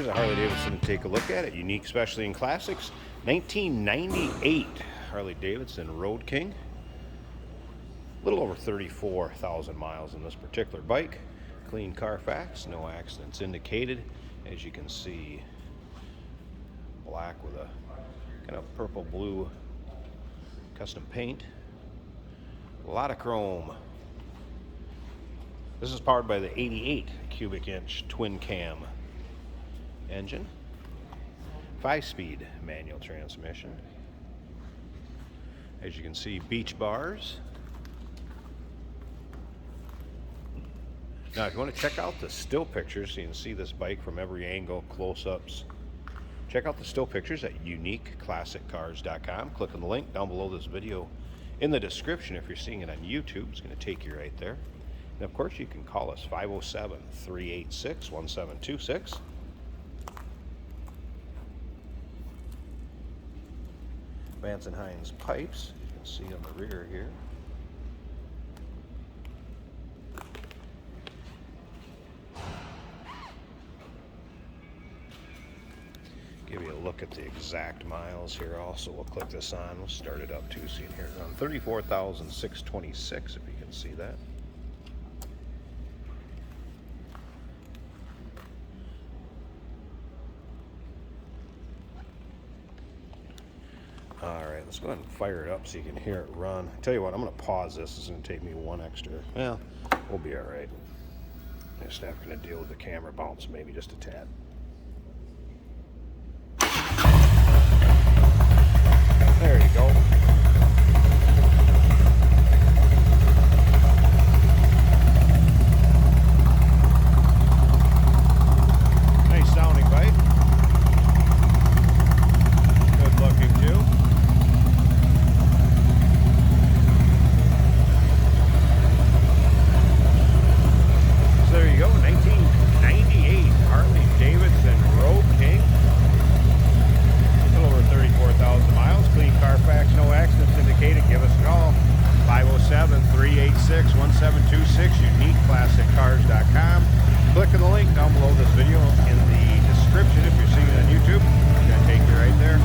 Here's a Harley-Davidson to take a look at. Unique Specialty and Classics. 1998 Harley-Davidson Road King. A little over 34,000 miles in this particular bike. Clean Carfax, no accidents indicated. As you can see, black with a kind of purple blue custom paint. A lot of chrome. This is powered by the 88 cubic inch twin cam engine. 5-speed manual transmission. As you can see, beach bars. Now if you want to check out the still pictures so you can see this bike from every angle, close-ups, check out the still pictures at uniqueclassiccars.com. Click on the link down below this video in the description. If you're seeing it on YouTube, it's going to take you right there. And of course you can call us 507-386-1726. Vance & Hines pipes, you can see on the rear here. Give you a look at the exact miles here also. We'll click this on, we'll start it up too, so you can hear it on 34,626 if you can see that. Alright, let's go ahead and fire it up so you can hear it run. I tell you what, I'm going to pause this. It's going to take me one extra. Well, we'll be alright. Just not going to deal with the camera bounce maybe just a tad. There you go. Nice sounding bike. Good looking too. So there you go, 1998 Harley-Davidson Road King. A little over 34,000 miles. Clean Carfax, no accidents indicated. Give us a call. 507-386-1726. uniqueclassiccars.com. Click on the link down below this video in the description if you're seeing it on YouTube. It's going to take you right there.